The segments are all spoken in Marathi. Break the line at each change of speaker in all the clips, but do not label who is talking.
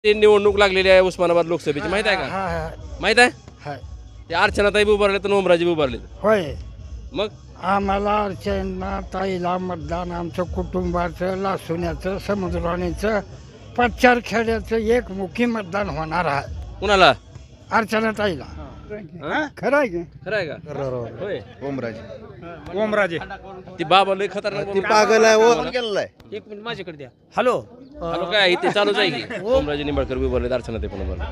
ते निवडणूक लागलेली आहे उस्मानाबाद लोकसभेची, माहित आहे का?
हा
माहित आहे?
हा
ते अर्चनाताई उभारले तर ओमराजे उभारले,
होय.
मग
आम्हाला अर्चना ताईला मतदान आमचं कुटुंबाचं, लासुण्याचं, समुद्रवाणीचं, पच्चार खेड्याचं एक मुखी मतदान होणार आहे
कुणाला?
अर्चना ताईला. खरं आहे की?
खरं आहे का? होय.
ओमराजे
ती बाबा लय खतरनाक
ती पागल आहे ओ गेलेला आहे.
एक मिनिट माझ्याकडे द्या. हॅलो
हॅलो, काय इथे चालूच आहे की ओमराजे निंबाळकर उभारले, अर्चनाताई पण उभारले.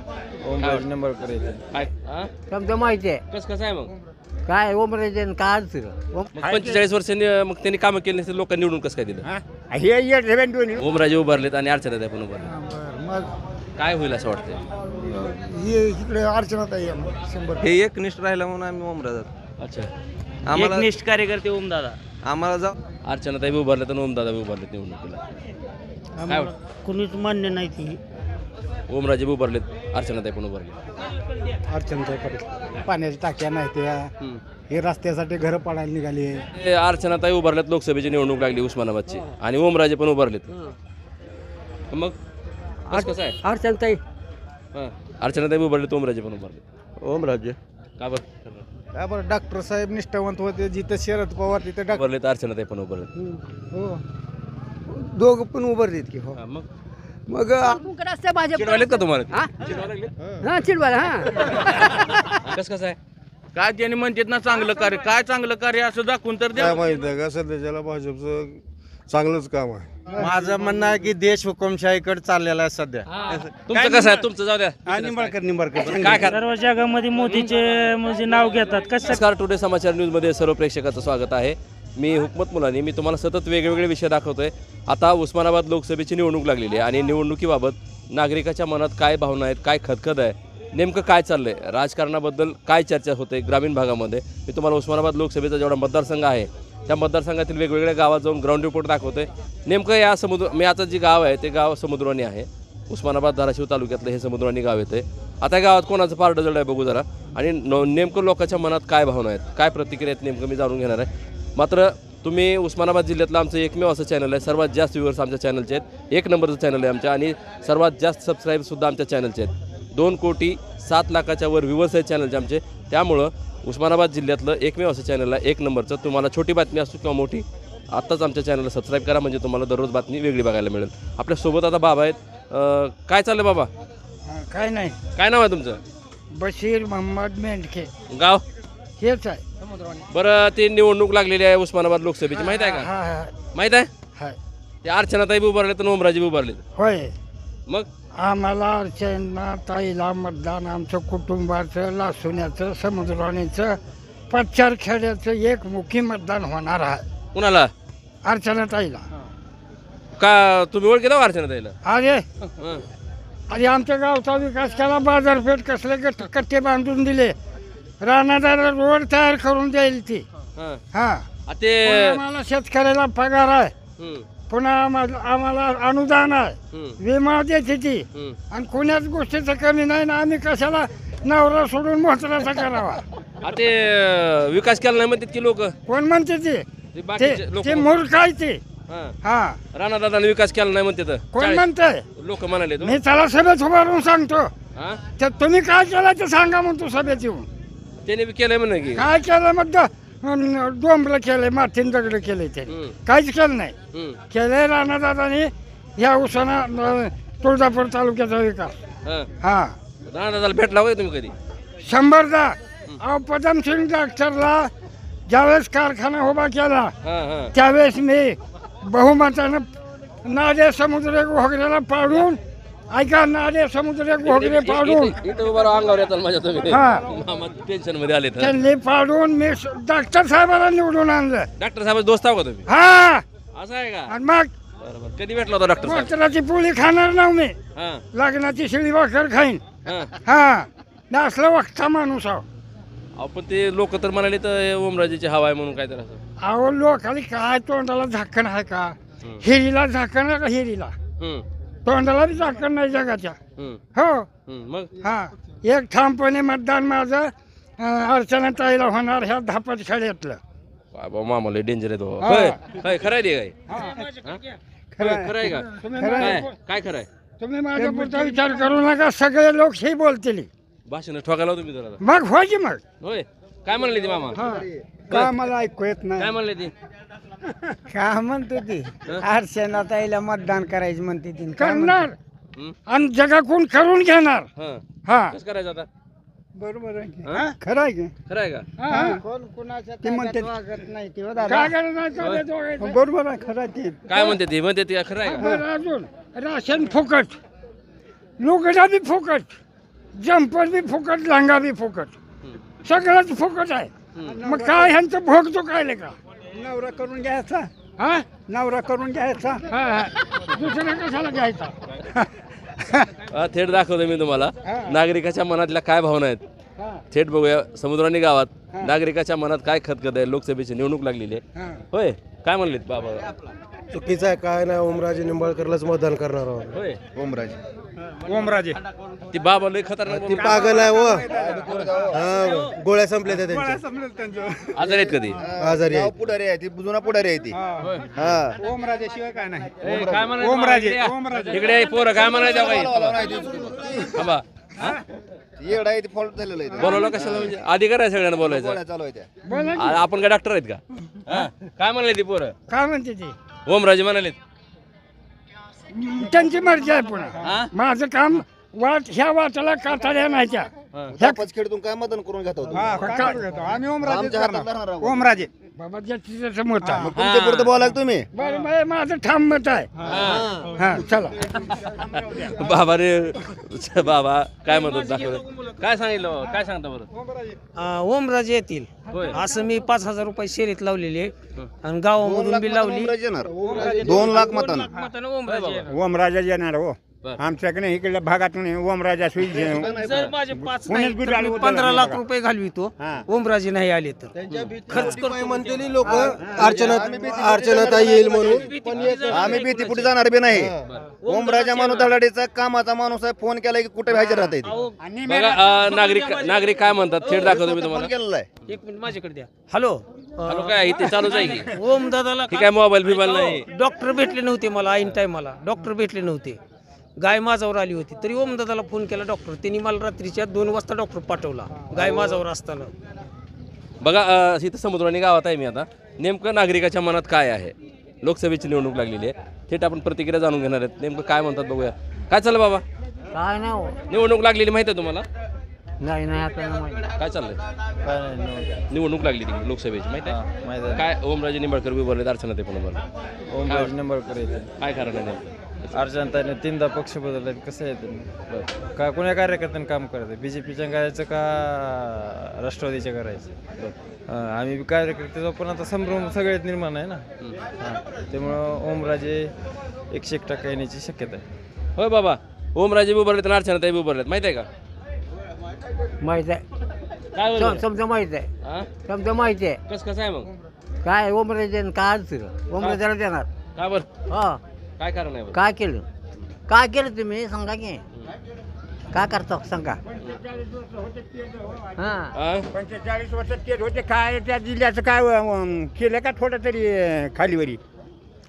ओमराजे नंबर करायचं.
काय हा?
समजा माहिती आहे
कसं आहे मग?
काय ओमराजे काय अर्थ
मग 45 वर्षांनी मग त्यांनी कामं केली नसतील, लोकांनी निवडून कसं काय दिलं?
हे
ओमराजे उभारलेत आणि अर्चनाताई पण उभारले,
मग
काय होईल असं वाटतंय?
इकडे अर्चना ताई शंभर.
हे एकनिष्ठ राहिला म्हणून आम्ही ओमराजात
अच्छा,
आम्हाला
एकनिष्ठ कार्यकर्ते ओमदादा
आम्हाला जाऊ
अर्चनाताई उभारलेत आणि ओमदादा उभारलेत निवडणुकीला. काय
कुणीच मान्य नाही ती.
ओमराजे उभारलेत, अर्चनाताई पण उभारले.
अर्चना ताई पाण्याच्या टाक्या नाही त्या, हे रस्त्यासाठी घरं पाडायला निघाली.
ते अर्चनाताई उभारलेत, लोकसभेची निवडणूक लागली उस्मानाबादची आणि ओमराजे पण उभारलेत. मग कसं आहे?
अर्चनताई
हां, अर्चनाताई उभारलेत, ओमराजे पण उभारलेत.
ओमराजे
का बरं?
काय बरं, डॉक्टर साहेब निष्ठावंत होते, जिथं शरद पवार तिथे डॉक्टर.
उभारलेत, अर्चनाताई पण उभारलेत.
हो, दोघं पण उभारलेत की. हो,
हां, मग
मग
चिडवायलेत का तुम्हाला?
चिडवायला
कसं आहे?
काय त्यांनी म्हणतात ना चांगलं कार्य, काय चांगलं कार्य असं दाखवून तर द्या.
काय माहित आहे का, सध्याच्याला भाजपचं चांगलंच काम आहे.
माझं म्हणणं आहे की देश हुकुमशाहीकडे चाललेला आहे सध्या.
तुमचं कसं आहे? तुमचं जाऊ द्या.
निंबाळकर
काय खरं?
सर्व जगामध्ये मोदीचे म्हणजे नाव घेतात कसं.
नमस्कार, टुडे समाचार न्यूजमध्ये सर्व प्रेक्षकाचं स्वागत आहे. मी हुकमत मुलानी. मी तुम्हाला सतत वेगवेगळे विषय दाखवतोय. आता उस्मानाबाद लोकसभेची निवडणूक लागलेली आहे आणि निवडणुकीबाबत नागरिकाच्या मनात काय भावना आहेत, काय खदखद आहे, नेमकं काय चाललंय, राजकारणाबद्दल काय चर्चा होते ग्रामीण भागामध्ये, मी तुम्हाला उस्मानाबाद लोकसभेचा जेवढा मतदारसंघ आहे त्या मतदारसंघातील वेगवेगळ्या गावात जाऊन ग्राउंड रिपोर्ट दाखवतोय. नेमकं या मी आता जे गाव आहे ते गाव समुद्रवाणी आहे. उस्मानाबाद धाराशिव तालुक्यातलं हे समुद्रवाणी गाव येते. आता गावात कोणाचं पारडं जड आहे बघू जरा, आणि नेमकं लोकांच्या मनात काय भावना आहेत, काय प्रतिक्रिया आहेत, नेमकं मी जाणून घेणार आहे. मात्र तुम्ही उस्मानाबाद जिल्ह्यातलं आमचं एकमेव असं चॅनल आहे, सर्वात जास्त व्ह्यूअर्स आमच्या चॅनलचे आहेत, 1 नंबरचं चॅनल आहे आमच्या, आणि सर्वात जास्त सबस्क्राईबसुद्धा आमच्या चॅनलचे आहेत. 2,07,00,000 वर व्ह्यूअर्स आहेत चॅनलचे आमचे. त्यामुळं उस्मानाबाद जिल्ह्यातलं एकमेव असं चॅनल आहे 1 नंबरचं. तुम्हाला छोटी बातमी असो किंवा मोठी, आत्ताच आमच्या चॅनलला सबस्क्राईब करा, म्हणजे तुम्हाला दररोज बातमी वेगळी बघायला मिळेल. आपल्यासोबत आता बाबा आहेत. काय चाललं बाबा?
काय नाही.
काय नाव आहे तुमचं?
बशीर मोहम्मद मेंढके,
गाव?
हेच आहे.
बरं, ते निवडणूक लागलेली आहे उस्मानाबाद लोकसभेची, माहित आहे का?
हा
माहित आहे?
हा
ते अर्चनाताई उभारलेत आणि ओमराजे उभारलेत,
होय.
मग
आम्हाला अर्चना ताईला मतदान आमचं कुटुंबाचं, लासुण्याचं, समुद्रवाणीचं, पच्चार खेड्याचं एक मुखी मतदान होणार आहे
कुणाला?
अर्चना ताईला.
का तुम्ही ओळखी दाव अर्चनाताईला?
अरे
हं.
अरे आमच्या गावचा विकास केला, बाजारपेठ कसले कट्टे बांधून दिले, रानादारा रोड तयार करून द्यायला ती.
हं.
हा,
ते
आम्हाला शेतकऱ्याला पगार आहे,
हं,
पुन्हा आम्हाला अनुदान आहे,
हं,
विमा देते ती,
हं.
आणि कोण्याच गोष्टीचं कमी नाही ना. आम्ही कशाला नवरा सोडून मोहतराचा करावा?
ते विकास केला नाही म्हणतात की लोक,
कोण म्हणते ते? ते मूर्ख आहे ते. हा,
राणा दादाने विकास केला नाही म्हणते,
कोण म्हणतंय?
लोक म्हणाले.
मी त्याला सभेत उभारून सांगतो,
हा,
तर तुम्ही काय केलं ते सांगा म्हणतो सभेत येऊन.
त्याने बी केलंय म्हणे की.
काय केलं मग? डोंबलं केलंय, मातीन दगड केलंय, ते
हं,
काहीच केलं नाही.
हं,
केलंय राणादादानी या उसाना तुळजापूर तालुक्याचा विकास.
हं.
हा,
राणा दादाला भेटला होय तुम्ही कधी?
100दा. अहो, पदमसिंग डॉक्टरला ज्यावेळेस कारखाना उभा केला
हा, हा.
त्यावेळेस मी बहुमतानं नादे समुद्र घोगऱ्याला पाडून, ऐका, नादे समुद्र घोगरे पाडून
इथं उभा राहा, अंगावर येतात माझ्या तुम्ही.
हा.
मामा टेन्शन मध्ये आले.
त्यांनी पाडून मी डॉक्टर साहेबाला निवडून आणलं.
डॉक्टर साहेब दोस्त आहो का तुम्ही?
हा,
असं आहे का?
आणि मग
बरोबर. कधी भेटला होता डॉक्टर साहेब?
वस्त्राची पोळी खाणार ना मी,
हा,
लग्नाची शिळी भाकर खाईन.
हा.
हा, असलं वक्ता माणूस आहो.
अहो, पण ते लोक तर म्हणाले तर ओमराजेची हवा आहे म्हणून, काय तर असं.
अहो, लोकाली काय तोंडाला झाकण आहे का?
हं.
हिरीला झाकण आहे का? हिरीला
हं,
तोंडाला बी झाकण नाही जगाच्या.
हं,
हो.
हं. मग
हा, एक ठामपणे मतदान माझं अर्चना ताईला होणार ह्या धापट खेड्यातलं.
बाबा मामाला डेंजर आहे तो.
हा.
होय, होय, खरं आहे ते काय?
हा.
खरं आहे का?
खरं आहे.
काय खरं आहे?
तुम्ही माझ्या पुढचा विचार करू नका, सगळे लोक हे बोलतील.
भाषण ठोकायला तुम्ही जरा
मग हो की मग.
होय काय म्हणले ती मामा
का मला ऐकू येत नाही.
काय म्हणले ती
का म्हणते ती अर्चना ताईला मतदान करायचं म्हणते ती.
करणार.
आणि जगाकडून करून घेणार. हा
कसं करायचं आता
बरोबर आहे.
हा?
खरं आहे की?
खरं आहे का
कोण कुणाच्या म्हणते नाही ते बरोबर आहे. खरं आहे ते.
काय म्हणते ती खरं आहे का
बरं, अजून राशन फुकट, लुगडा बी फुकट, जंपर बी फुकट, लांगा बी फुकट, सगळंच फुकट आहे. मग काय ह्यांचं भोगतो काय का. नवरा करून घ्यायचा. हा नवरा करून घ्यायचा. दुसरा कशाला घ्यायचा.
थेट दाखवतो मी तुम्हाला नागरिकाच्या मनातल्या काय भावना आहेत. थेट बघूया समुद्रानी गावात नागरिकाच्या मनात काय खतखत आहे. लोकसभेची निवडणूक लागलेली आहे. होय काय म्हणलेत बाबा
चुकीचं आहे काय नाही. ओमराजे निंबाळकरलाच मतदान करणार आहोत.
होय
ओमराजे
ती बाबा लय खतरनाक
ती पागल आहे हा गोळ्या संपल्या त्या त्यांच्या.
आजारी आहेत कधी
आजारी आहे.
पुढारी आहे ती जुना पुढारी आहे ती हा
ओमराजे शिवाय काय नाही.
काय म्हणायचं इकडे पोरं काय म्हणायचं थांबा
येड आहे ती फॉल्ट झालेलं आहे
बोलवलं कशाला म्हणजे अधिकार आहे सगळ्यांना बोलायचं.
गोळ्या चालू आहे त्या
आपण काय डॉक्टर आहेत का काय म्हणाले ती पोरं
काय म्हणते ती.
ओमराजे म्हणाले
त्यांची मर्जी आहे. पुन्हा माझं काम ह्या वाटाला कातड्या नाहीच्या.
खेळतून काय मतदान करून घेत होतो
आम्ही
आमच्या हातात धरणार आहोत.
ओमराजे बाबा ज्याचं त्याचं मत आहे.
तुमच्या पुढे बोला तुम्ही
बरं बाई, माझं ठाम मत आहे. हा चला.
बाबा रे बाबा काय म्हणतात दाखवलं काय सांगितलं बाबा? काय सांगता बरं
ओमराजे येतील
होय
असं मी 5,000 रुपये शर्यत लावलेली आहे आणि गावामधून बी लावली.
ओमराजे येणार 2 लाख मतांना
मतानं ओमराजे येणार.
ओमराजा येणार हो. आमच्याकडे इकडल्या भागातून ओमराजा सुई
जर माझे 5 नाही तर मी 15 लाख रुपये घालवितो. ओमराजे नाही आले तर
खर्च म्हणते लोक अर्चनाताई येईल म्हणून.
आम्ही भीती पुढे जाणार बी नाही. ओमराजा माणूस धडाडीचा कामाचा माणूस आहे. फोन केला की कुठे हजर राहते
बघा नागरिक काय म्हणतात थेट दाखवतो मी तुम्हाला.
केलेला आहे.
1 मिनिट माझ्याकडे द्या. हॅलो
हॅलो काय इथे चालूच आहे की
ओम दादाला
ठीक आहे मोबाईल बिबाईल नाही.
डॉक्टर भेटले नव्हते मला. ऐन टायमाला डॉक्टर भेटले नव्हते. गाय माझावर आली होती तरी ओम दादाला फोन केला डॉक्टर. त्यांनी मला रात्रीच्या 2 वाजता डॉक्टर पाठवला गाय माझावर असताना.
बघा इथं समुद्राने गावात आहे मी आता. नेमकं नागरिकाच्या मनात काय आहे. लोकसभेची निवडणूक लागलेली आहे. थेट आपण प्रतिक्रिया जाणून घेणार आहेत. नेमकं काय म्हणतात बघूया. काय चाललं बाबा
काय नाही
निवडणूक लागलेली माहिती आहे तुम्हाला.
नाही आता
काय चाललंय निवडणूक लागली तिकडे लोकसभेची माहिती आहे काय. ओमराजे निंबाळकर उभारले अर्चना ते पण उभारले.
ओमराजे निंबाळकर येते.
काय कारण आहे नेमकं?
अर्चनाताईने 3दा पक्ष बदलला. कसं आहे त्यांनी का कोण्या कार्यकर्त्यांनी काम करायचं. बीजेपीच्या करायचं का राष्ट्रवादीच्या करायचं. आम्ही कार्यकर्त्याचा पण आता संभ्रम सगळ्यात निर्माण आहे ना. त्यामुळं ओमराजे 101% येण्याची शक्यता आहे.
होय बाबा ओमराजे उभारलेत आणि अर्चनाताई उभारलेत माहिती आहे का.
माहित आहे.
काय बरोबर?
समजा माहित आहे.
हा?
समजा माहिती आहे.
कसं आहे मग
काय ओमराजे काय अडचण ओमराजेला देणार.
काय बरं
हा
काय कारण आहे बरं?
काय केलं तुम्ही सांगा की काय करता सांगा.
हा?
45 वर्षात केलं होते. काय त्या जिल्ह्याचं काय केलं का थोडं तरी खालीवरी.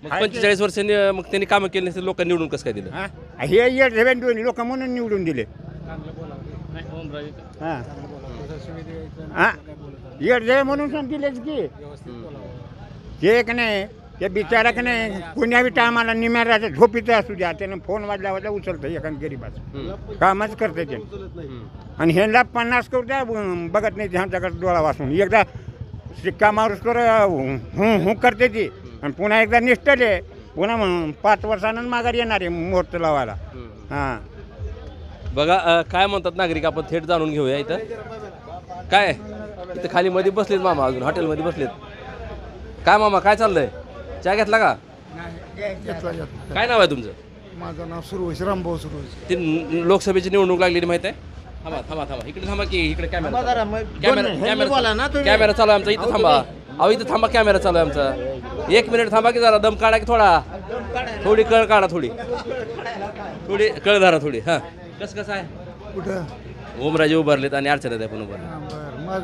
मग 45 वर्षांनी मग त्यांनी कामं केली नसतील लोकांनी निवडून कसं काय दिलं.
हे येड दोन्ही लोक म्हणून निवडून दिले. येड म्हणून दिलेच की ते का नाही. ते बिचारा का नाही पुण्या बी टायमाला निम्याराचं झोपीचं असू द्या त्यानं फोन वाजला उचलतं एखादं गरीबाचं कामच करते ते. आणि ह्यांना 50 करू द्या बघत नाही ह्यांच्याकडे डोळा वाचून. एकदा शिक्का मारूस कर हू करते ती आणि पुन्हा एकदा निष्ठले पुन्हा 5 वर्षानं माघार येणार आहे मुहूर्त लावायला. हां
बघा काय म्हणतात नागरिक आपण थेट जाणून घेऊया. इथं काय इथं खाली मध्ये बसलेत मामा अजून हॉटेलमध्ये बसलेत. काय मामा काय चाललंय चहा घेतला का. काय नाव आहे तुमचं.
माझं नाव सुरवश रामभाऊ सुरवश.
ती लोकसभेची निवडणूक लागलेली माहिती आहे. थांबा इकडे थांबा की इकडे कॅमेरा चालू आहे आमचा. इथं थांबा अहो इथं थांबा कॅमेरा चालू आहे आमचा. 1 मिनिट थांबा की जरा दम काढा की थोडी कळ काढा थोडी कळ धरा थोडी. हां कसं आहे
कुठं
ओमराजे उभारलेत आणि अर्चना पण उभारले.
बरं मग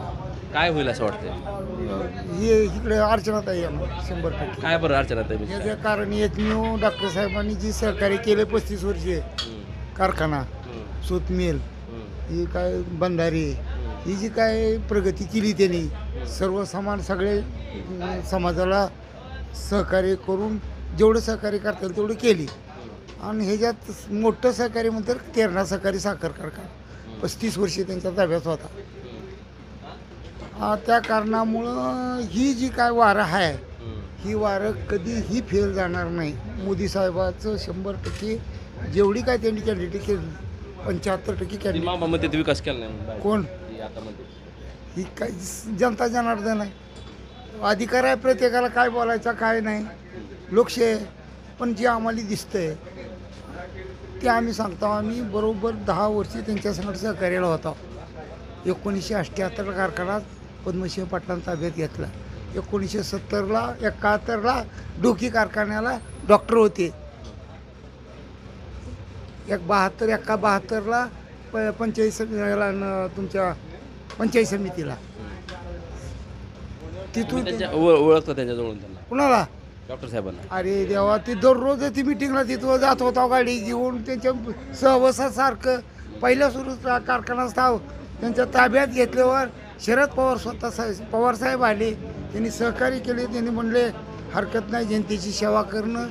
काय होईल असं वाटतंय.
हे इकडे अर्चनाताई येणार 100%.
काय बरं अर्चना
याचं कारण एकमेव डॉक्टर साहेबांनी जी सहकार्य केले 35 वर्षे कारखाना सूत मिल ही काय बंधारे ही जी काय प्रगती केली त्यांनी सर्व सगळे समाजाला सहकार्य करून जेवढं सहकार्य करता येईल तेवढं केली. आणि ह्याच्यात मोठं सहकार्य म्हणतात तेरणा सहकारी साखर कारखाना 35 वर्षे त्यांच्या ताब्यात होता. त्या कारणामुळं ही जी काय वारं आहे ही वारं कधीही फेल जाणार नाही. मोदी साहेबाचं 100% जेवढी काय त्यांनी कॅन्डिडेट केली 75% कॅन्डिडेट
मामा म्हणते विकास केला नाही
कोण
ती आता म्हणते.
ही काय जनता जनार्दन आहे. अधिकार आहे प्रत्येकाला काय बोलायचा काय नाही लोकशाही आहे. पण जे आम्हाला दिसतंय ते आम्ही सांगतो. आम्ही बरोबर 10 वर्षे त्यांच्या संघट सहकार्याला होतो. 1978 कारखाना पद्मसिंह पाटलांचा ताब्यात घेतला. 1970ला 71ला डोकी कारखान्याला डॉक्टर होते. 72ला तुमच्या पंचायत समितीला तिथून
त्यांच्या ओळखतं त्यांच्याजवळून त्यांना
कुणाला
डॉक्टर साहेबांना.
अरे देवा ते दररोज ती मिटिंगला तिथं जात होता गाडी घेऊन त्यांच्या सहवासासारखं. पहिल्या सुरू कारखाना स्थाव त्यांच्या ताब्यात घेतल्यावर शरद पवार स्वतः पवारसाहेब आले. त्यांनी सहकार्य केले. त्यांनी म्हणले हरकत नाही जनतेची सेवा करणं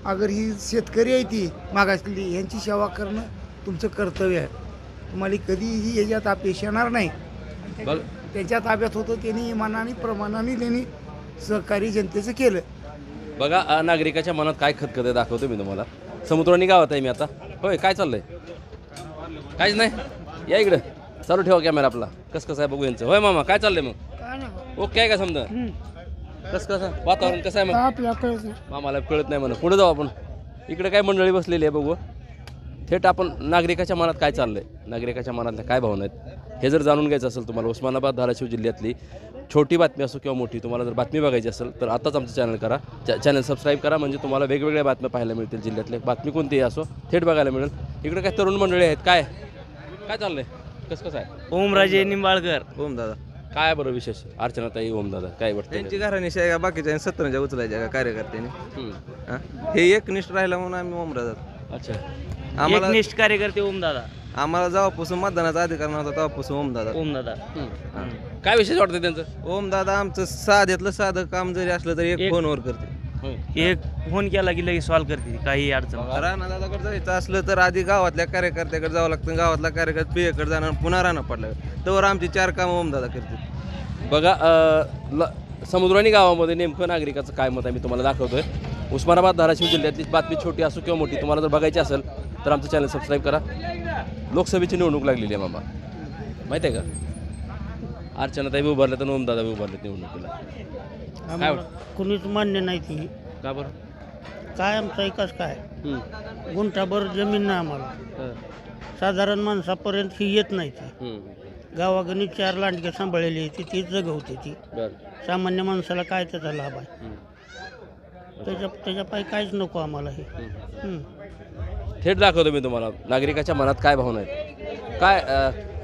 अगर ही शेतकरी आहे ती मागासलेली यांची सेवा करणं तुमचं कर्तव्य आहे. तुम्हाला कधीही याच्यात अपेक्षा येणार नाही. त्यांच्या ताब्यात होतं त्यांनी इमानाने प्रमाणाने त्यांनी सहकारी जनतेचं केलं.
बघा नागरिकाच्या मनात काय खतखते दाखवतो मी तुम्हाला. समुद्रानी गावात आहे मी आता. होय काय चाललंय काहीच नाही. या इकडं चालू ठेवा कॅमेरा आपला. कसं आहे बघू यांचं. होय मामा काय चाललंय मग ओके आहे का समजा कसं वातावरण कसं आहे मग मामाला कळत नाही म्हणा. पुढे जाऊ आपण. इकडे काय मंडळी बसलेली आहे बघू. थेट आपण नागरिकाच्या मनात काय चाललंय नागरिकाच्या मनातल्या काय भावना आहेत हे जर जाणून घ्यायचं असेल तुम्हाला उस्मानाबाद धाराशिव जिल्ह्यातली छोटी बातमी असो किंवा मोठी तुम्हाला जर बातमी बघायची असेल तर आताच आमचं चॅनल करा. चॅनल सबस्क्राईब करा म्हणजे तुम्हाला वेगवेगळ्या बातम्या पाहायला मिळतील. जिल्ह्यातले बातमी कोणतीही असो थेट बघायला मिळेल. इकडे काय तरुण मंडळी आहेत. काय काय चाललंय कसं आहे.
ओमराजे निंबाळकर. ओम दादा
काय बरं विशेष अर्चनाताई ओमदादा काय वाटतं
त्यांची घराण्याशी आहे का बाकीच्या 17 उचलायच्या का कार्यकर्त्यांनी. हे एकनिष्ठ राहिला म्हणून आम्ही ओमराजा.
अच्छा
आम्हाला
एकनिष्ठ कार्यकर्ते ओमदादा.
आम्हाला जेव्हापासून मतदानाचा अधिकार नव्हता तेव्हापासून ओमदादा.
ओमदादा
काय विशेष वाटतं त्यांचं.
ओमदादा आमचं साध्यातलं साधं काम जरी असलं तरी एक फोनवर करते.
एक फोन केला की लगेच सॉल्व करते काही अडचण.
राणादादाकडे जायचं असलं तर आधी गावातल्या कार्यकर्त्याकडे जावं लागतं. गावातला कार्यकर्ता पियेकडे जाणार पुन्हा राणा पडला तर आमची 4 कामं ओमदादा करते.
बघा समुद्रानी गावामध्ये नेमकं नागरिकाचं काय मत आहे मी तुम्हाला दाखवतोय. उस्मानाबाद धाराशिव जिल्ह्यातली बातमी छोटी असो किंवा मोठी तुम्हाला जर बघायची असेल तर आमचं चॅनल सबस्क्राईब करा. लोकसभेची निवडणूक लागलेली आहे मामा माहिती आहे का. अर्चनाताई बी उभारल्यात आणि ओमदादा बी उभारलेत निवडणुकीला. काय
कुणीच मान्य नाही ती.
का बरं.
काय आमचा विकास काय गुंठाभर जमीन नाही आम्हाला. साधारण माणसापर्यंत ही येत नाही ती. गावागणी 4 लांडगे सांभाळलेली ती ती जगवते ती. सामान्य माणसाला काय त्याचा लाभ आहे. त्याच्या पायी काहीच नको आम्हाला हे.
थेट दाखवतो मी तुम्हाला नागरिकाच्या मनात काय भावना आहेत. काय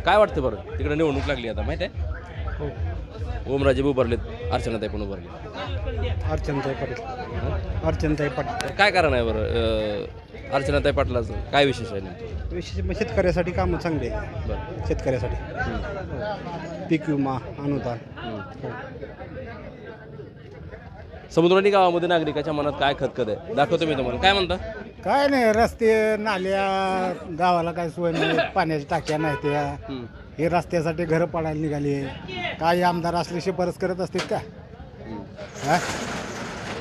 काय वाटतं बरं तिकडे निवडणूक लागली आता माहिती आहे. ओमराजे बी उभारलेत अर्चनाताई पण उभारले.
अर्चनाताई पाटील
काय कारण आहे बरं अर्चनाताई पाटलाचं काय विशेष आहे नेमकं.
विशेष शेतकऱ्यासाठी कामं चांगली आहे.
बरं
शेतकऱ्यासाठी पीक विमा अनुदान.
समुद्रानी गावामध्ये नागरिकाच्या मनात काय खतखत आहे दाखवतो मी तुम्हाला. काय म्हणता.
काय नाही रस्ते नाल्या गावाला काय सोय नाही. पाण्याच्या टाक्या नाही त्या. हे रस्त्यासाठी घरं पाडायला निघाली. काही आमदार असले शिफारस करत असतील का.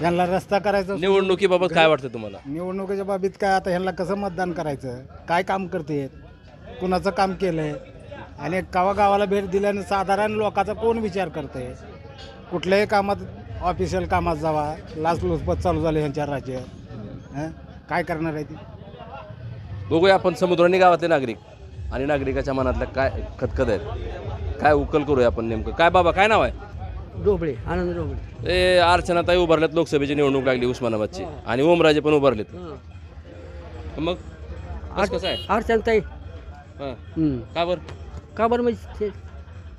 यांना रस्ता करायचा.
निवडणुकीबाबत काय वाटतं तुम्हाला.
निवडणुकीच्या बाबतीत काय आता ह्यांना कसं मतदान करायचं काय काम करते कुणाचं काम केलंय आणि गावाला भेट दिल्यानं साधारण लोकांचा कोण विचार करते. कुठल्याही कामात ऑफिशियल कामात जावा लाचलुचपत चालू झाले ह्यांच्या राज्यात. काय करणार आहे ती.
बघूया आपण समुद्रानी गावातले नागरिक आणि नागरिकाच्या मनातल्या काय खतखत आहेत काय उकल करूया आपण नेमकं. काय बाबा काय नाव आहे.
डोबळे आनंद डोबळे.
ए अर्चनाताई उभारल्यात लोकसभेची निवडणूक लागली उस्मानाबादची आणि ओमराजे पण उभारलेत. मग कसं आहे
अर्चनाताई.
का बरं.
का बरं म्हणजे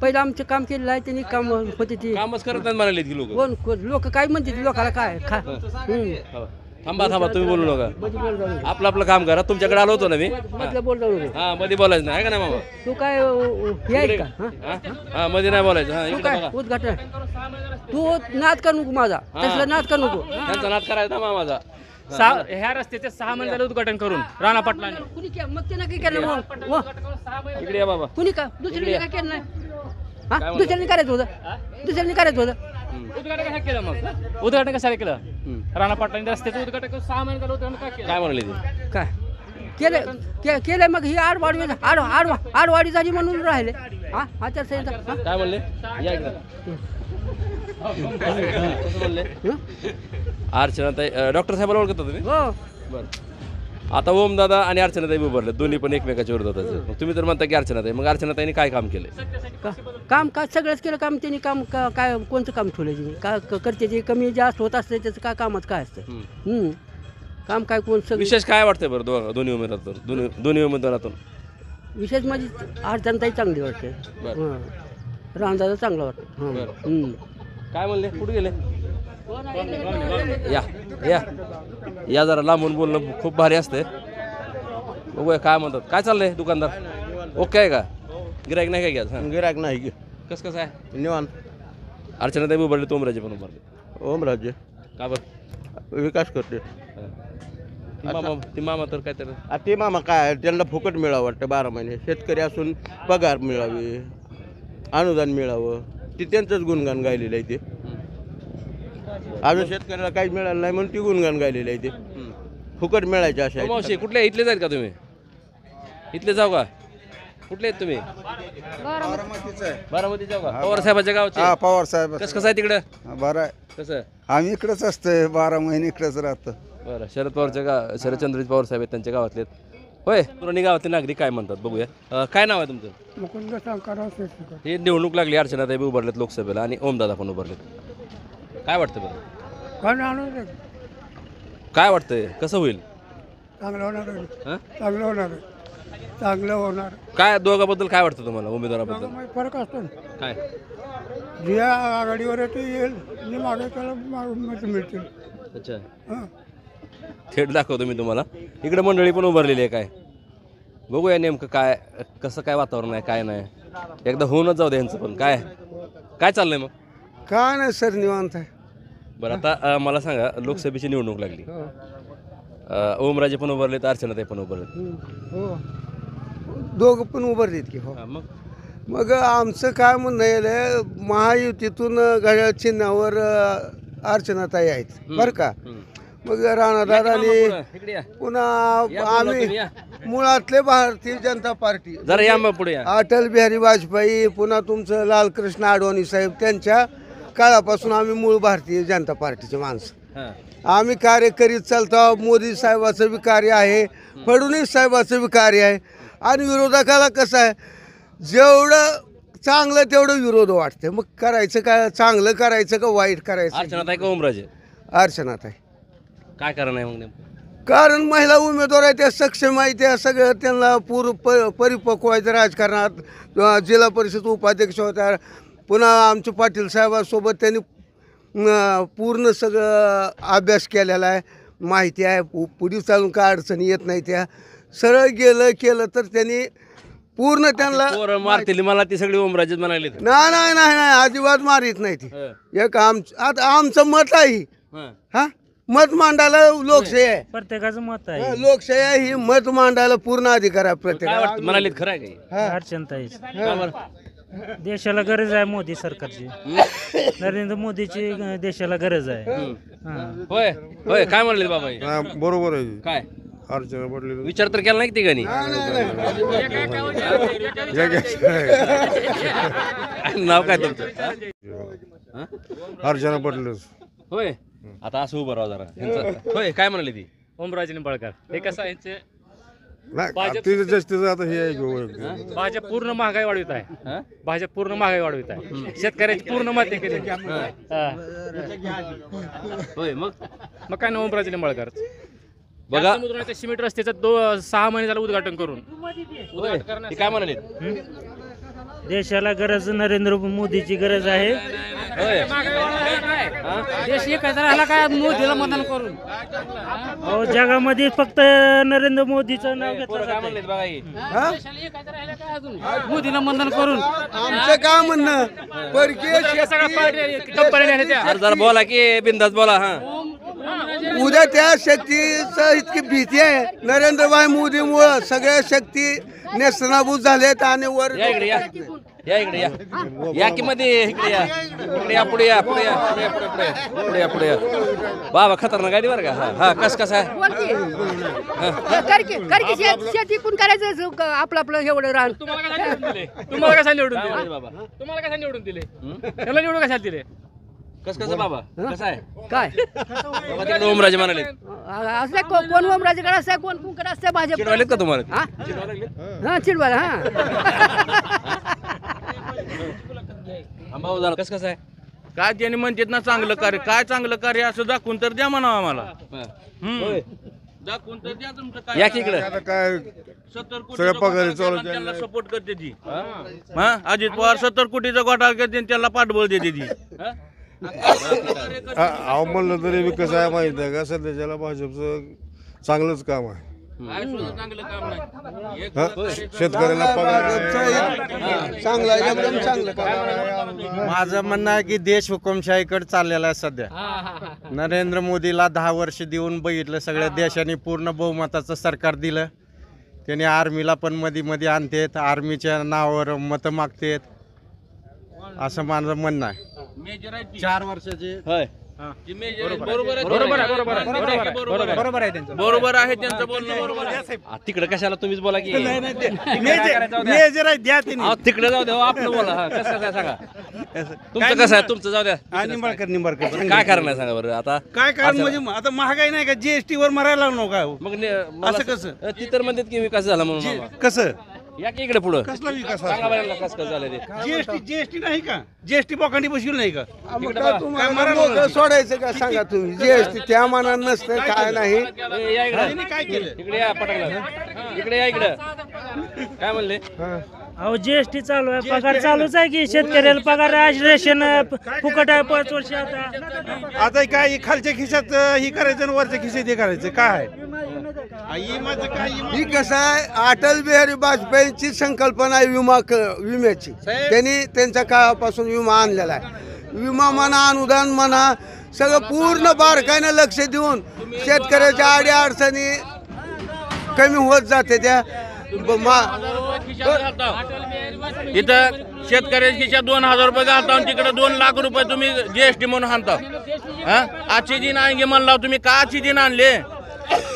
पहिलं आमचं काम केलेलं आहे त्यांनी काम होते ती.
कामच करत नाही म्हणाले की लोक.
कोण लोक काय म्हणते लोकाला काय
थांबा तुम्ही बोलू नका. आपलं काम करा. तुमच्याकडे आलो होतो ना मी. हा मध्ये बोलायचं नाही का ना मामा.
तू काय
इकडे का? हा मध्ये नाही बोलायचं. हा इकडे बघा.
उद्घाटन तू नाद कर नको माझा तसला नाद कर नको.
त्यांचा नाद करायचा मामाचा.
ह्या रस्त्याचे 6 महिने झाले उद्घाटन करून राणा पाटलांनी.
कुणी मग त्यानं काय केलं मग
इकडे या बाबा.
कुणी का दुसऱ्याने काय केलं नाही. हा दुसऱ्याने करायचं होतं.
उद्घाटन कशा केलं मग? उद्घाटन कशाला केलं? राणा पाटलांनी रस्त्याचं उद्घाटन करून 6 महिने झालं उद्घाटन का केलं?
काय म्हणले ते?
काय केलं मग ही आडवाडी झाली म्हणून राहिले. हा आचारसंहिता
काय म्हणले? या इकडे. कसं म्हणले? अर्चनाताई डॉक्टर साहेबांना ओळखता तुम्ही?
हो.
बरं. आता ओमदादा आणि अर्चनाताई उभारले, दोन्ही पण एकमेकाच्या विरोधात. मग तुम्ही तर म्हणता की अर्चनाताई, मग अर्चनाताईने काय काम केलंय?
काम काय सगळंच केलं काम त्यांनी. काम काय कोणतं काम ठेवलं काय करते जे कमी जास्त होत असतं त्याचं काय कामात काय असतं. काम काय कोण सगळं
विशेष काय वाटतंय बरं दोन्ही उमेदवारातून?
विशेष माझी अर्चनाताई चांगली वाटते. रामदादा चांगला वाटतं.
काय म्हणले? कुठे गेले? या या या जरा लांबून बोलणं खूप भारी असते. बघूया काय म्हणतात. काय चाललंय दुकानदार? ओके आहे का? गिरायक नाही काय घ्या?
गिरायक नाही.
कसं आहे?
निवांत.
अर्चनाताई उभारले, ओमराजे पण उभारले.
ओमराजे
का बरं?
विकास करते.
ती मामा तर काय तर
ते मामा काय त्यांना फुकट मिळावं वाटतं 12 महिने. शेतकरी असून पगार मिळावी, अनुदान मिळावं, ते त्यांचंच गुणगान गायलेलं आहे. ते अजून शेतकऱ्याला काही मिळालं नाही म्हणून ती गुणगान गायलेलं आहे. ते फुकट मिळायचे अशा आहेत.
मावशी कुठले इथलेच आहेत का तुम्ही? इथले जाऊ का? कुठले आहेत तुम्ही? बारामती जाऊ का? पवार साहेबाच्या गावचे?
पवार साहेब.
कसं आहे तिकडं?
बरं आहे.
कसं?
आम्ही इकडेच असतोय 12 महिने इकडेच राहतो.
बरं. शरद पवारच्या शरदचंद्रजी पवार साहेब आहेत, त्यांच्या गावातले होय. पुराणी गावातले नागरिक काय म्हणतात बघूया. काय नाव आहे तुमचं?
मुकुंद शंकरराव शेट्टी.
हे निवडणूक लागली, अर्चनाताई उभारलेत लोकसभेला आणि ओमदादा पण उभारलेत. काय वाटतं बरं? काय वाटतंय? कसं होईल?
चांगलं होणार आहे.
हं?
चांगलं होणार आहे. चांगलं होणार.
काय दोघांबद्दल काय वाटतं तुम्हाला, उमेदवाराबद्दल?
फरक असतो ना.
काय?
जे आघाडीवर आहे ते येईल, जे मागे त्याला मत मिळतील.
अच्छा.
हां.
थेट दाखवतो मी तुम्हाला. इकडे मंडळी पण उभारलेली आहे. काय बघूया नेमकं काय कसं काय वातावरण आहे काय नाही. एकदा होऊनच जाऊ दे यांचं पण. काय चाललंय मग?
काय नाही सर, निवांत आहे.
बरं. आता मला सांगा, लोकसभेची निवडणूक लागली. ओमराजे पण उभारलेत, अर्चनाताई पण उभारलेत.
हो, दोघं पण उभारलेत की. हो. मग आमचं काय म्हणणं आहे, महायुतीतून घड्याळ चिन्हावर अर्चनाताई आहेत बरं का. मग राणादादांनी पुन्हा आम्ही मुळातले भारतीय जनता पार्टी,
जरा या मग पुढे.
अटल बिहारी वाजपेयी, पुन्हा तुमचं लालकृष्ण अडवाणी साहेब, त्यांच्या काळापासून आम्ही मूळ भारतीय जनता पार्टीचे माणसं. आम्ही कार्य करीत चालतो. मोदी साहेबाचं बी कार्य आहे, फडणवीस साहेबाचं बी कार्य आहे. आणि विरोधकाला कसं आहे, जेवढं चांगलं तेवढं विरोध वाटते. मग करायचं काय, चांगलं करायचं का वाईट करायचं?
अर्चनाताई का ओमराजे?
अर्चनाताई.
काय कारण आहे मग नेमकं?
कारण महिला उमेदवार आहे, त्या सक्षम आहे, त्या सगळं त्यांना परिपक्व आहेत राजकारणात. जिल्हा परिषद उपाध्यक्ष होत्या. पुन्हा आमच्या पाटील साहेबांसोबत त्यांनी पूर्ण सगळं अभ्यास केलेला आहे, माहिती आहे. पुढे चालून काय अडचणी येत नाही. त्या सरळ केलं तर त्यांनी पूर्ण त्यांना
मारतील. मला ती सगळी ओमराजेच म्हणाले.
नाही अजिबात मारित नाही ती. एक आता आमचं मत आहे. हा, मत मांडायला लोकशाही आहे,
प्रत्येकाचं मत आहे.
लोकशाही आहे, ही मत मांडायला पूर्ण अधिकार आहे प्रत्येकाला.
म्हणाले खरं आहे काही?
अर्चनाताई, देशाला गरज आहे मोदी सरकारची. नरेंद्र मोदीची देशाला गरज आहे.
होय होय. काय म्हणले बाबा?
बरोबर आहे.
काय
अर्चना पडले
विचार तर केला नाही ती गाणी? नाव काय तुमचं?
अर्चना पडले.
होय. आता असं उभं राहा जरा. होय. काय म्हणाले ती?
ओमराजे निंबाळकर. हे कसं आहे,
आता हे
भाजप पूर्ण महागाई वाढवित आहे. भाजप पूर्ण महागाई वाढवित आहे. शेतकऱ्याची पूर्ण माती केली.
होय. मग
काय ना ओमराजे निंबाळकर
बघा.
सिमेंट रस्त्याचं 6 महिने झालं उद्घाटन करून.
काय म्हणाले?
देशाला गरज नरेंद्र मोदीची गरज आहे.
होय.
देश एकाच राहिला काय मोदीला मतदान करून
अहो जगामध्ये फक्त नरेंद्र मोदीचं नाव घेतलं
पोरं काय
जातंय.
म्हणलेत बघा ही.
मोदीला मतदान करून
आमचं काय म्हणणं परकीय
अरे जरा बोला की बिंदास बोला. हा
उद्या त्या शक्तीचं इतकी भीती आहे नरेंद्रभाई मोदीमुळं सगळ्या शक्ती नेस्तनाभूत झालेत आणि वर
या इकडे या इकडे या की मध्ये इकडे या पुढे या पुढे या बाबा खतरनाक गाडी बरं का. हा कस आहे
शेती पण करायचं आपलं आपलं एवढं रान.
तुम्हाला कसा निवडून दिले बाबा? तुम्हाला कसा निवडून दिले? त्याला निवडून कशाला दिले? कसं बाबा कसं आहे
काय
बाबा तिकडे ओमराजे म्हणाले
असं कोण ओमराजेकडे असतं कोण कुंकड असतं भाजप
चिडवालेत का तुम्हाला?
हा चिडवायला हा
भाऊ झालं कसं आहे?
काय त्यांनी म्हणतात ना चांगलं कार्य, काय चांगलं कार्य असं दाखवून तर द्या म्हणावं आम्हाला. दाखवून तर द्या तुमचं काय.
या की इकडे
काय
70 कोटी त्यांना सपोर्ट करते ती. हा अजित पवार 70 कोटीचा घोटाळा करते आणि त्याला पाठबळ देते ती.
अहो म्हणलं तरी बी कसं आहे माहिती आहे का सध्याच्याला भाजपचं चांगलंच काम आहे.
चांगलं काम नाही.
शेतकऱ्याला पगार चांगला एकदम चांगलं काम.
माझं म्हणणं आहे की देश हुकुमशाहीकडे चाललेला आहे सध्या. नरेंद्र मोदीला 10 वर्ष देऊन बघितलं, सगळ्या देशाने पूर्ण बहुमताचं सरकार दिलं. त्याने आर्मीला पण मध्ये आणतेत, आर्मीच्या नावावर मतं मागतेत, असं माझं म्हणणं आहे. 4 वर्षाचे
बरोबर आहे त्यांचं बोलणं बरोबर आहे.
तिकडे कशाला तुम्हीच बोला की
द्या
तिकडे जाऊ द्या आपलं बोला. हा कसं आहे सांगा तुमचं कसं आहे तुमचं जाऊ द्या.
निंबाळकर
काय कारण आहे सांगा बरं आता?
काय कारण म्हणजे आता महागाई नाही का जीएसटी वर मरायला लागलो का
मग
असं कसं?
ती तर म्हणतात की विकास झाला म्हणून मामा.
कसं
या की इकडे पुढं
कसला विकास
सांगा बरं यांना कसं झालं ते.
जीएसटी नाही का जीएसटी बोकांडी बसविल नाही का
सोडायचं का सांगा तुम्ही? जीएसटी त्या मनात नसतं, काय नाही.
या इकडे
काय केलं
इकडे या पटकन इकडे या इकडे काय म्हणले?
अहो जीएसटी चालू आहे, पगार चालूच आहे की शेतकऱ्याला पगार आहे, रेशन फुकट आहे 5 वर्ष आता.
आता काय खालच्या खिशात ही करायचं आणि वरच्या खिशात हे करायचं काय
ही कसं आहे, अटल बिहारी वाजपेयींची संकल्पना आहे विम्याची. त्यांनी त्यांच्या काळापासून विमा आणलेला आहे. विमा म्हणा, अनुदान म्हणा, सगळं पूर्ण बारकाईनं लक्ष देऊन शेतकऱ्याच्या अडीअडचणी कमी होत जाते. त्या
इथं शेतकऱ्याच्या खिशात 2000 रुपये घालता, तिकडे 2 लाख रुपये तुम्ही जीएसटी म्हणून आणता. आजची दिन आणगे म्हणला तुम्ही, का आजची दिन आणले?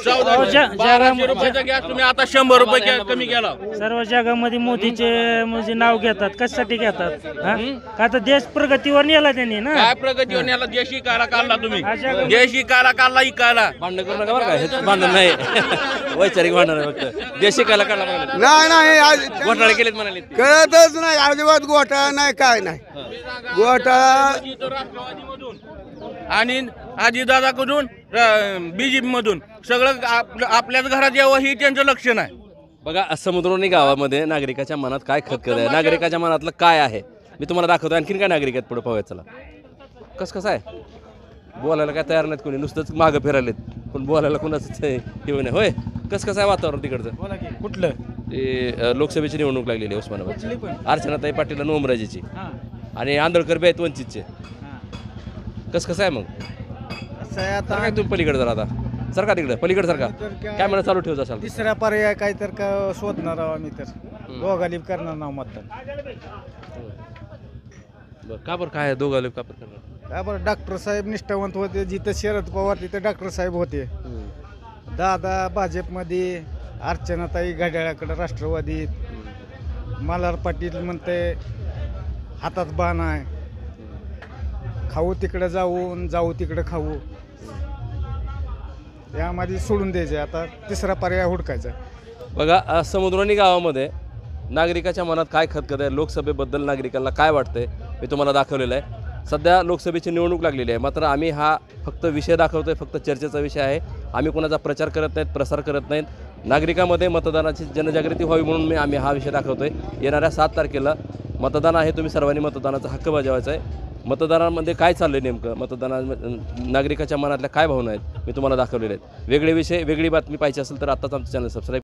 1400 रुपयाचा गॅस तुम्ही आता 100 रुपये कमी केला.
सर्व जगामध्ये मोदीचे म्हणजे नाव घेतात, कशासाठी घेतात? हा? का तर देश प्रगतीवर नेला त्यांनी ना.
काय प्रगतीवर याला देशी काला काढला तुम्ही? देशी काला काढला इकायला.
भांडण करू नका बरं का, हे भांडण नाही वैचारिक भांडण आहे फक्त. देशी काला काढला
नाही
घोटाळे केलेत म्हणाले.
कळतच नाही, अजिबात घोटाळा नाही, काय नाही घोटाळा.
राष्ट्रवादीमधून आणि अजितदादाकडून बीजेपी मधून सगळं आपल्याच घरात यावं ही त्यांचं लक्ष नाही.
बघा समुद्रोनी गावामध्ये नागरिकाच्या मनात काय खतखत आहे, नागरिकाच्या मनातलं काय आहे मी तुम्हाला दाखवतो. आणखीन काय नागरिक आहेत पुढे पाहूया चला. कसं आहे बोलायला काय तयार नाहीत कोणी, नुसतंच मागं फिरायलेत, पण बोलायला कोणाच हे नाही. होय कसं आहे वातावरण तिकडचं?
कुठलं
ते लोकसभेची निवडणूक लागलेली आहे उस्मानाबाद. अर्चनाताई पाटील आणि ओमराजेची आणि आंधळकर बी आहेत वंचितचे. कसं आहे मग?
आता
काय तुम्ही पलीकडे जरा आता सरका तिकडे पलीकडे सरका काय म्हणत चालू ठेवत असाल?
तिसरा पर्याय काय तर का शोधणार आहोत आम्ही, तर दोघाली करणार नाव मतदान.
का बरं काय दोघं लोक का बरं करणार?
का बरं डॉक्टर साहेब निष्ठावंत होते, जिथं शरद पवार तिथं डॉक्टर साहेब होते. दादा भाजपमध्ये, अर्चनाताई घड्याळाकडे राष्ट्रवादीत, मल्हार पाटील म्हणते हातात बाण आहे, खाऊ तिकडे जाऊ तिकडे खाऊ, यामध्ये सोडून द्यायचे. आता तिसरा पर्याय हुडकायचा.
बघा समुद्रोनी गावामध्ये नागरिकाच्या मनात काय खतखत आहे, लोकसभेबद्दल नागरिकांना काय वाटतंय मी तुम्हाला दाखवलेलं आहे. सध्या लोकसभेची निवडणूक लागलेली आहे, मात्र आम्ही हा फक्त विषय दाखवतोय, फक्त चर्चेचा विषय आहे. आम्ही कोणाचा प्रचार करत नाहीत, प्रसार करत नाहीत. नागरिकांमध्ये मतदानाची जनजागृती व्हावी म्हणून आम्ही हा विषय दाखवतोय. येणाऱ्या 7 तारखेला मतदान आहे, तुम्ही सर्वांनी मतदानाचा हक्क बजावायचा आहे. मतदारांमध्ये काय चाललं नेमकं, नागरिकाच्या मनातल्या काय भावना आहेत मी तुम्हाला दाखवलेल्या आहेत. वेगळे विषय वेगळी बातमी पाहिजे असेल तर आत्ताच आमचं चॅनल सबस्क्राईब